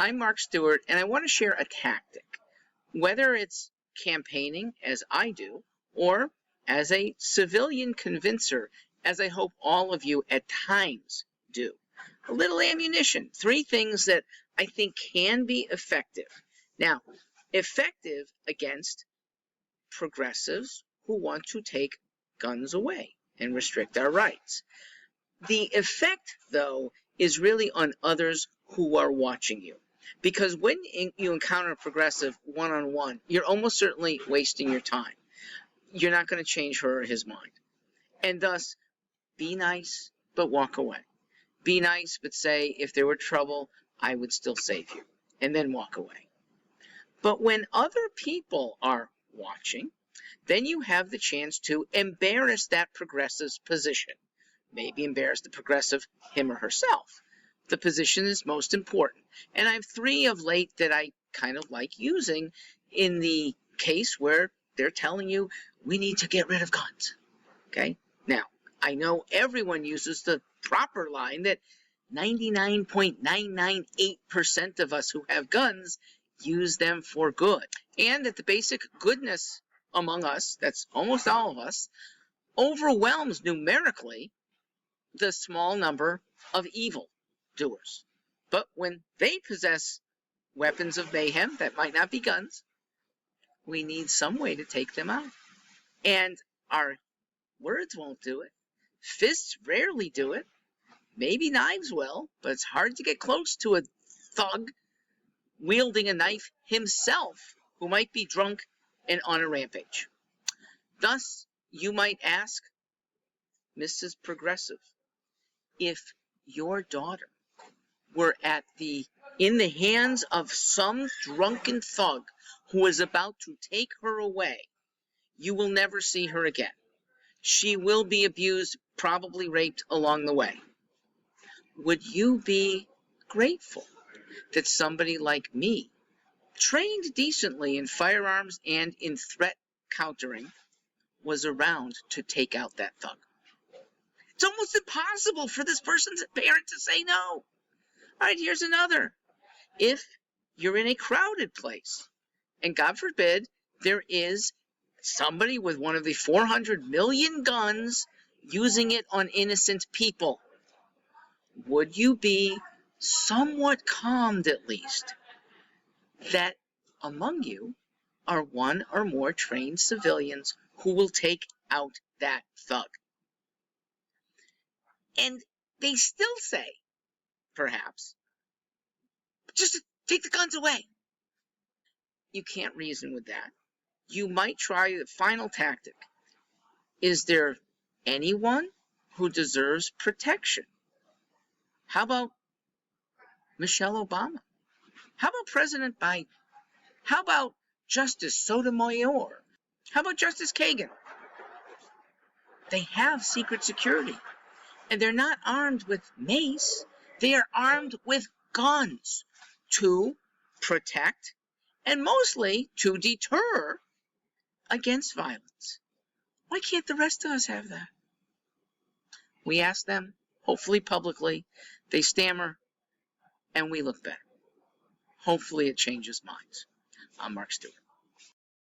I'm Mark Stewart, and I want to share a tactic. Whether it's campaigning, as I do, or as a civilian convincer, as I hope all of you at times do. A little ammunition, 3 things that I think can be effective. Now, effective against progressives who want to take guns away and restrict our rights. The effect, though, is really on others who are watching you. Because when you encounter a progressive one-on-one, you're almost certainly wasting your time. You're not going to change her or his mind. And thus, be nice, but walk away. Be nice, but say, if there were trouble, I would still save you. And then walk away. But when other people are watching, then you have the chance to embarrass that progressive's position. Maybe embarrass the progressive, him or herself. The position is most important. And I have 3 of late that I kind of like using in the case where they're telling you, we need to get rid of guns. Okay? Now, I know everyone uses the proper line that 99.998% of us who have guns use them for good. And that the basic goodness among us, that's almost all of us, overwhelms numerically the small number of evil doers. But when they possess weapons of mayhem that might not be guns, we need some way to take them out. And our words won't do it. Fists rarely do it. Maybe knives will, but it's hard to get close to a thug wielding a knife himself who might be drunk and on a rampage. Thus, you might ask, Mrs. Progressive, if your daughter were in the hands of some drunken thug who is about to take her away, you will never see her again. She will be abused, probably raped along the way. Would you be grateful that somebody like me, trained decently in firearms and in threat countering, was around to take out that thug? It's almost impossible for this person's parent to say no. All right, here's another. If you're in a crowded place, and God forbid, there is somebody with one of the 400 million guns using it on innocent people, would you be somewhat calmed at least that among you are 1 or more trained civilians who will take out that thug? And they still say, perhaps, just take the guns away. You can't reason with that. You might try the final tactic. Is there anyone who deserves protection? How about Michelle Obama? How about President Biden? How about Justice Sotomayor? How about Justice Kagan? They have secret security. And they're not armed with mace. They are armed with guns to protect and mostly to deter against violence. Why can't the rest of us have that? We ask them, hopefully publicly. They stammer, and we look better. Hopefully it changes minds. I'm Mark Stewart.